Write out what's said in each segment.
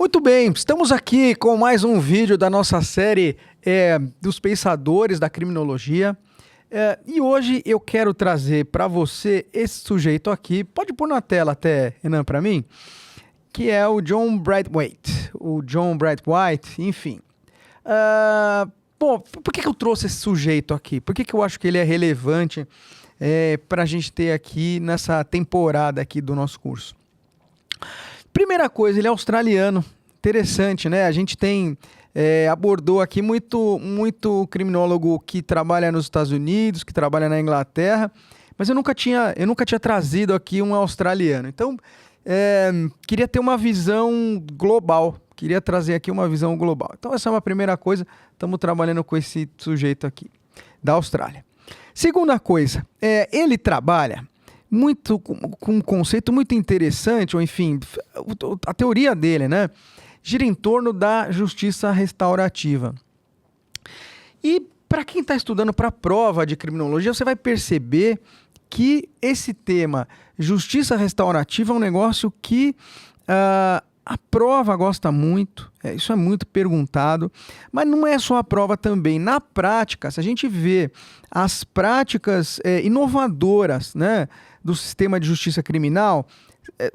Muito bem, estamos aqui com mais um vídeo da nossa série dos pensadores da criminologia. E hoje eu quero trazer para você esse sujeito aqui, pode pôr na tela até, Renan, para mim, que é o John Braithwaite. O John Braithwaite, enfim. Bom, por que eu trouxe esse sujeito aqui? Por que eu acho que ele é relevante para a gente ter aqui nessa temporada aqui do nosso curso? Primeira coisa, ele é australiano. Interessante, né? A gente abordou aqui muito criminólogo que trabalha nos Estados Unidos, que trabalha na Inglaterra, mas eu nunca tinha trazido aqui um australiano. Então, queria ter uma visão global. Queria trazer aqui uma visão global. Então, essa é uma primeira coisa. Estamos trabalhando com esse sujeito aqui, da Austrália. Segunda coisa, ele trabalha muito com um conceito muito interessante, ou enfim, a teoria dele, né, gira em torno da justiça restaurativa. E para quem está estudando para a prova de criminologia, você vai perceber que esse tema, justiça restaurativa, é um negócio que a prova gosta muito, isso é muito perguntado, mas não é só a prova também. Na prática, se a gente vê as práticas inovadoras, né, do sistema de justiça criminal,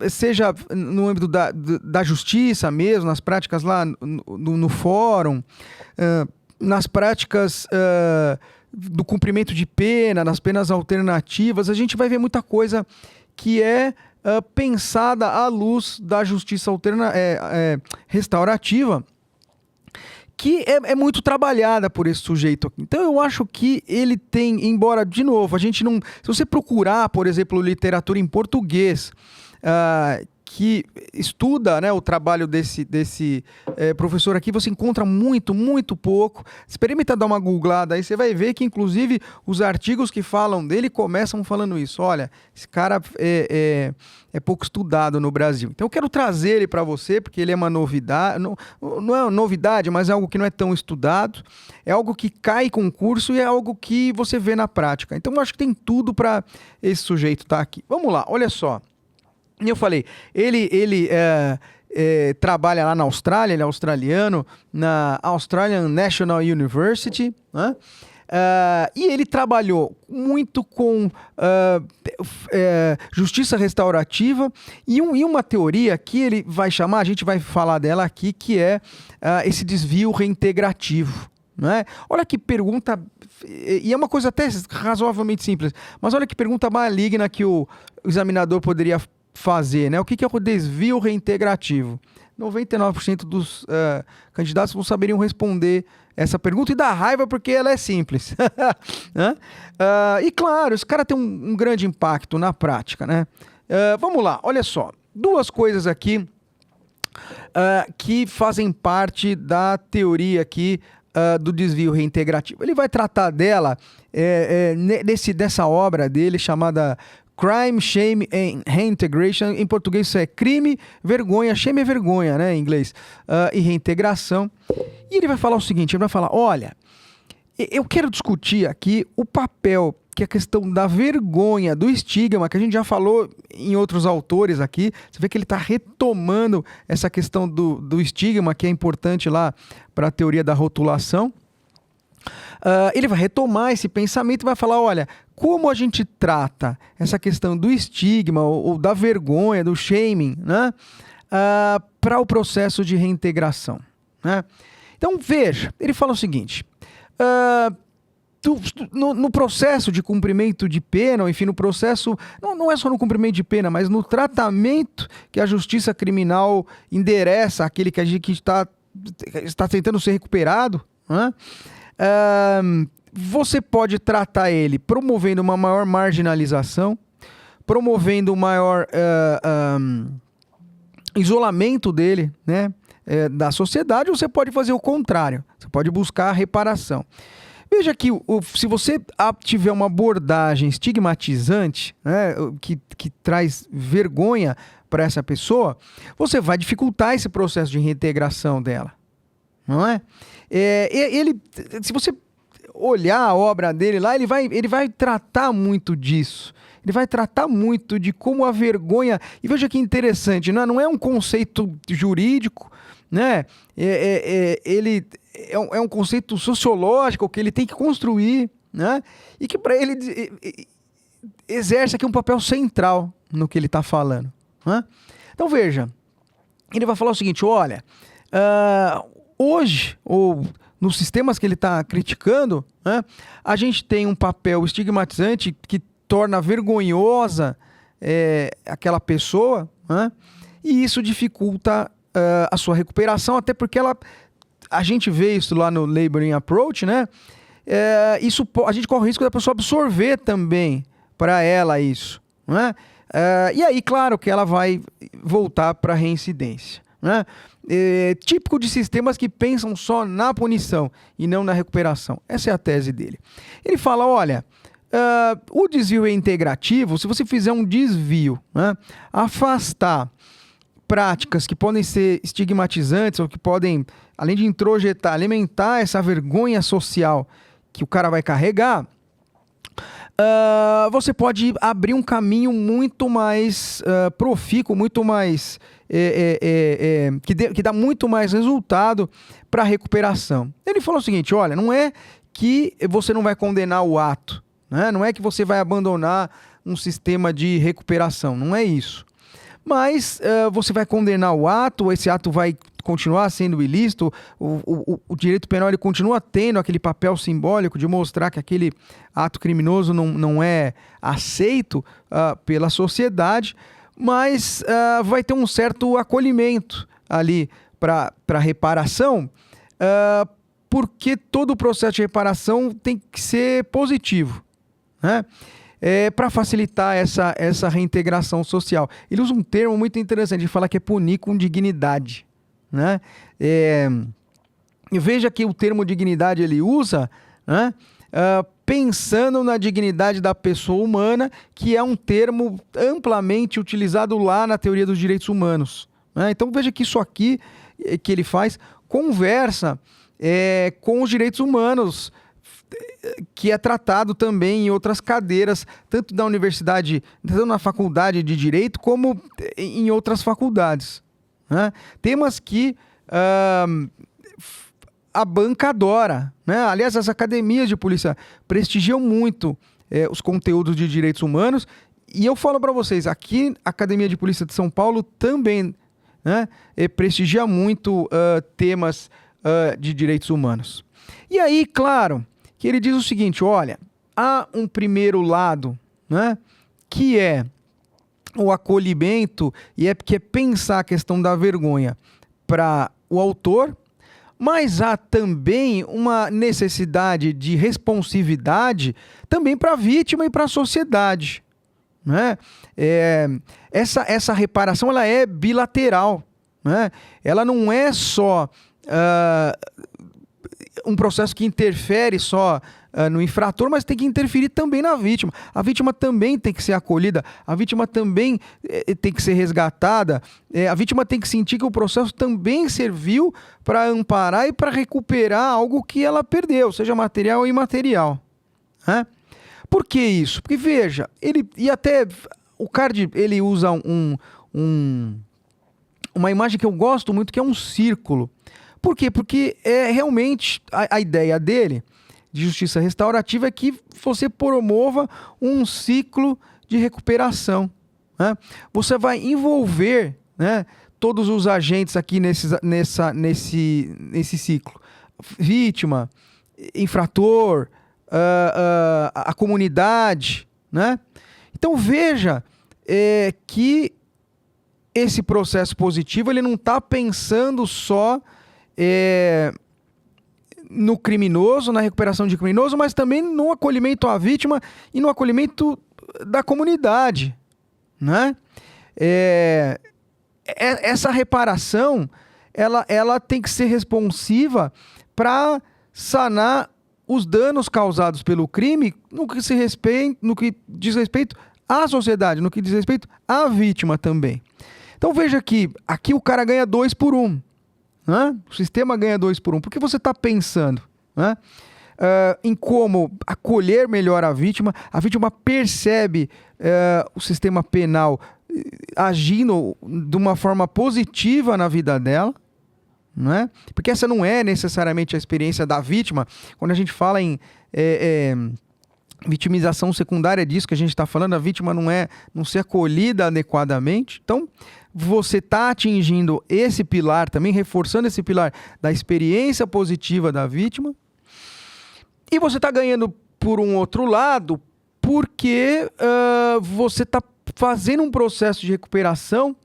seja no âmbito da justiça mesmo, nas práticas lá no fórum, nas práticas do cumprimento de pena, nas penas alternativas, a gente vai ver muita coisa que é pensada à luz da justiça restaurativa, que é muito trabalhada por esse sujeito aqui. Então eu acho que ele tem, embora, de novo, a gente não... Se você procurar, por exemplo, literatura em português, que estuda, né, o trabalho desse professor aqui, você encontra muito pouco. Experimenta dar uma googlada aí, você vai ver que, inclusive, os artigos que falam dele começam falando isso. Olha, esse cara é pouco estudado no Brasil. Então eu quero trazer ele para você, porque ele é uma novidade, não é uma novidade, mas é algo que não é tão estudado, é algo que cai em concurso e é algo que você vê na prática. Então eu acho que tem tudo para esse sujeito estar aqui. Vamos lá, olha só. E eu falei, ele trabalha lá na Austrália, ele é australiano, na Australian National University, né? E ele trabalhou muito com justiça restaurativa e uma teoria que ele vai chamar, a gente vai falar dela aqui, que é esse desvio reintegrativo. Né? Olha que pergunta, e é uma coisa até razoavelmente simples, mas olha que pergunta maligna que o examinador poderia fazer, né? O que é o desvio reintegrativo? 99% dos candidatos não saberiam responder essa pergunta e dá raiva porque ela é simples. Né? E claro, esse cara tem um grande impacto na prática, né? Vamos lá, olha só. Duas coisas aqui que fazem parte da teoria aqui do desvio reintegrativo. Ele vai tratar dela nessa obra dele chamada Crime, Shame and Reintegration. Em português isso é crime, vergonha, shame é vergonha, né, em inglês, e reintegração. E ele vai falar o seguinte, ele vai falar, olha, eu quero discutir aqui o papel que a questão da vergonha, do estigma, que a gente já falou em outros autores aqui, você vê que ele está retomando essa questão do estigma, que é importante lá para a teoria da rotulação. Ele vai retomar esse pensamento e vai falar, olha, como a gente trata essa questão do estigma ou da vergonha, do shaming, né, para o processo de reintegração. Né? Então, veja, ele fala o seguinte, no processo de cumprimento de pena, ou enfim, no processo, não é só no cumprimento de pena, mas no tratamento que a justiça criminal endereça aquele que a gente está tentando ser recuperado, né? Você pode tratar ele promovendo uma maior marginalização, promovendo um maior isolamento dele, né, da sociedade, ou você pode fazer o contrário, você pode buscar a reparação. Veja que se você tiver uma abordagem estigmatizante, né, que traz vergonha para essa pessoa, você vai dificultar esse processo de reintegração dela, não é? Se você olhar a obra dele lá, ele vai tratar muito disso. ele vai tratar muito de como a vergonha... E veja que interessante, né? Não é um conceito jurídico, né? Ele é um conceito sociológico que ele tem que construir, né? E que para ele exerce aqui um papel central no que ele está falando, né? Então veja, ele vai falar o seguinte, olha, hoje, ou nos sistemas que ele está criticando, né, a gente tem um papel estigmatizante que torna vergonhosa aquela pessoa, né, e isso dificulta a sua recuperação, até porque a gente vê isso lá no Labeling Approach, né? A gente corre o risco da pessoa absorver também para ela isso, né? E aí, claro que ela vai voltar para a reincidência, né? Típico de sistemas que pensam só na punição e não na recuperação. Essa é a tese dele. Ele fala, olha, o desvio é integrativo. Se você fizer um desvio, né, afastar práticas que podem ser estigmatizantes ou que podem, além de introjetar, alimentar essa vergonha social que o cara vai carregar, você pode abrir um caminho muito mais profícuo, muito mais que dá muito mais resultado para a recuperação. Ele falou o seguinte, olha, não é que você não vai condenar o ato, né? Não é que você vai abandonar um sistema de recuperação, não é isso. Mas você vai condenar o ato, esse ato vai continuar sendo ilícito, o direito penal ele continua tendo aquele papel simbólico de mostrar que aquele ato criminoso não é aceito pela sociedade, mas vai ter um certo acolhimento ali para reparação, porque todo o processo de reparação tem que ser positivo, né? Para facilitar essa reintegração social. Ele usa um termo muito interessante, ele fala que é punir com dignidade, né? E veja que o termo dignidade ele usa, né, pensando na dignidade da pessoa humana, que é um termo amplamente utilizado lá na teoria dos direitos humanos, né? Então veja que isso aqui que ele faz conversa com os direitos humanos, que é tratado também em outras cadeiras, tanto da universidade, tanto na faculdade de Direito, como em outras faculdades, né? Temas que a banca adora, né? Aliás, as academias de polícia prestigiam muito os conteúdos de direitos humanos, e eu falo para vocês, aqui a Academia de Polícia de São Paulo também, né, prestigia muito temas de direitos humanos. E aí, claro, que ele diz o seguinte, olha, há um primeiro lado, né, que é o acolhimento e que é pensar a questão da vergonha para o autor, mas há também uma necessidade de responsividade também para a vítima e para a sociedade, né? Essa reparação ela é bilateral, né? Ela não é só um processo que interfere só no infrator, mas tem que interferir também na vítima. A vítima também tem que ser acolhida, a vítima também tem que ser resgatada, a vítima tem que sentir que o processo também serviu para amparar e para recuperar algo que ela perdeu, seja material ou imaterial, né? Por que isso? Porque veja, e até o Card ele usa uma imagem que eu gosto muito, que é um círculo. Por quê? Porque realmente a ideia dele, de justiça restaurativa, é que você promova um ciclo de recuperação, né? Você vai envolver, né, todos os agentes aqui nesse ciclo. Vítima, infrator, a comunidade, né? Então veja que esse processo positivo ele não está pensando só no criminoso, na recuperação de criminoso, mas também no acolhimento à vítima e no acolhimento da comunidade, né? Essa reparação ela tem que ser responsiva para sanar os danos causados pelo crime no que diz respeito à sociedade, no que diz respeito à vítima também. Então veja que aqui o cara ganha 2 por 1. Né? O sistema ganha 2 por 1. Por que você está pensando, né? em como acolher melhor a vítima percebe o sistema penal agindo de uma forma positiva na vida dela, não é? Porque essa não é necessariamente a experiência da vítima. Quando a gente fala em vitimização secundária, disso que a gente está falando, a vítima não ser acolhida adequadamente. Então, você está atingindo esse pilar também, reforçando esse pilar da experiência positiva da vítima. E você está ganhando por um outro lado, porque você está fazendo um processo de recuperação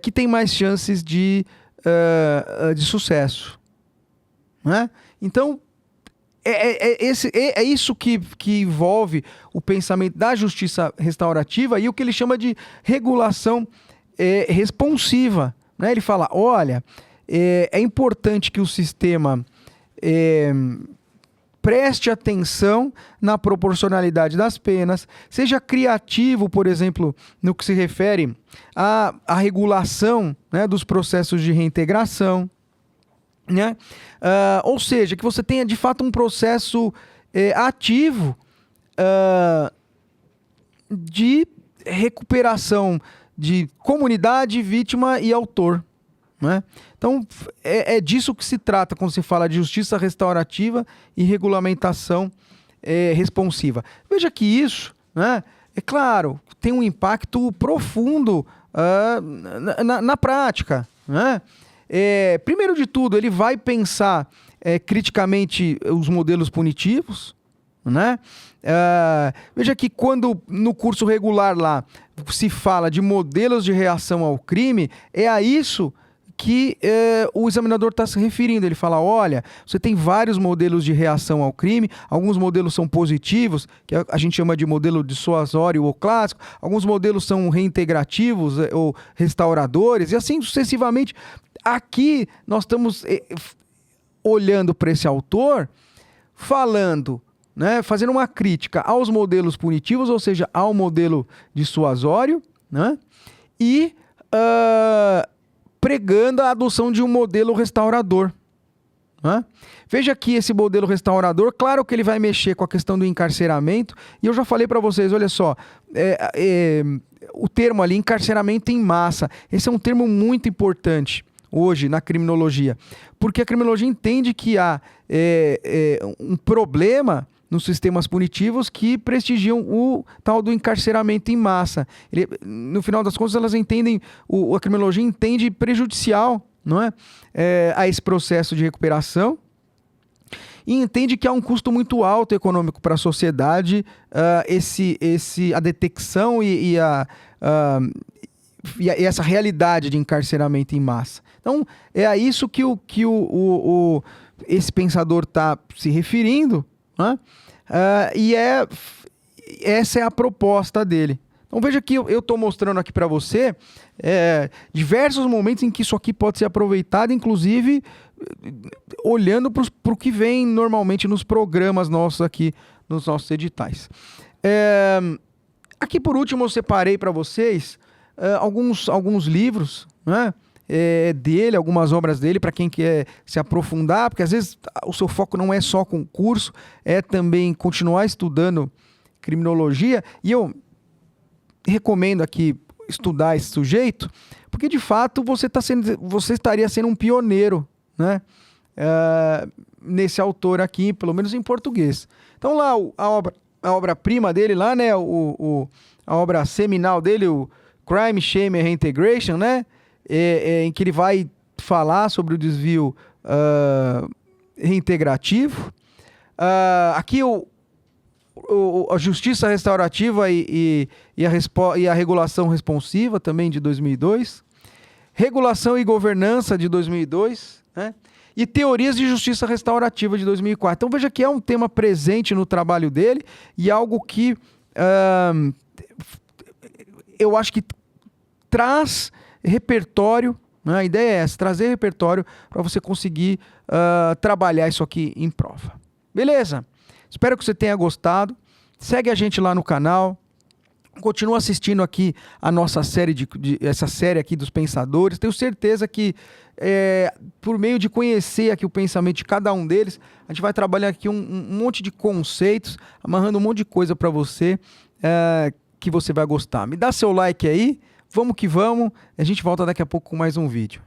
que tem mais chances de sucesso, né? Então, é isso que envolve o pensamento da justiça restaurativa e o que ele chama de regulação responsiva, né? Ele fala, olha, é importante que o sistema preste atenção na proporcionalidade das penas, seja criativo, por exemplo, no que se refere à regulação, né, dos processos de reintegração, né? Ou seja, que você tenha de fato um processo ativo de recuperação de comunidade, vítima e autor, né? Então, é disso que se trata quando se fala de justiça restaurativa e regulamentação responsiva. Veja que isso, né, é claro, tem um impacto profundo na prática, né? Primeiro de tudo, ele vai pensar criticamente os modelos punitivos, né? Veja que quando no curso regular lá se fala de modelos de reação ao crime, é a isso que o examinador está se referindo. Ele fala, olha, você tem vários modelos de reação ao crime, alguns modelos são positivos, que a gente chama de modelo dissuasório ou clássico, alguns modelos são reintegrativos ou restauradores, e assim sucessivamente. Aqui nós estamos olhando para esse autor, falando, né, fazendo uma crítica aos modelos punitivos, ou seja, ao modelo dissuasório, né, e pregando a adoção de um modelo restaurador, né? Veja que esse modelo restaurador, claro que ele vai mexer com a questão do encarceramento, e eu já falei para vocês, olha só, o termo ali, encarceramento em massa, esse é um termo muito importante hoje na criminologia, porque a criminologia entende que há um problema nos sistemas punitivos que prestigiam o tal do encarceramento em massa. No final das contas, elas entendem, a criminologia entende prejudicial, não é? A esse processo de recuperação, e entende que há um custo muito alto econômico para a sociedade, a detecção e essa realidade de encarceramento em massa. Então, é a isso que esse pensador está se referindo, né? Essa é a proposta dele. Então veja que eu estou mostrando aqui para você diversos momentos em que isso aqui pode ser aproveitado, inclusive olhando para o que vem normalmente nos programas nossos aqui, nos nossos editais. Aqui por último eu separei para vocês alguns livros, né, dele, algumas obras dele, para quem quer se aprofundar, porque às vezes o seu foco não é só concurso, é também continuar estudando criminologia, e eu recomendo aqui estudar esse sujeito, porque de fato você estaria sendo um pioneiro, né, nesse autor aqui, pelo menos em português. Então lá a obra-prima dele lá, né, a obra seminal dele, o Crime, Shame and Reintegration, né, em que ele vai falar sobre o desvio reintegrativo. Aqui a justiça restaurativa e a regulação responsiva, também de 2002. Regulação e governança, de 2002, né? E teorias de justiça restaurativa, de 2004. Então veja que é um tema presente no trabalho dele e algo que eu acho que traz repertório, né? A ideia é essa, trazer repertório para você conseguir trabalhar isso aqui em prova. Beleza? Espero que você tenha gostado. Segue a gente lá no canal. Continua assistindo aqui a nossa série, essa série aqui dos pensadores. Tenho certeza que por meio de conhecer aqui o pensamento de cada um deles, a gente vai trabalhar aqui um monte de conceitos, amarrando um monte de coisa para você que você vai gostar. Me dá seu like aí, vamos que vamos. A gente volta daqui a pouco com mais um vídeo.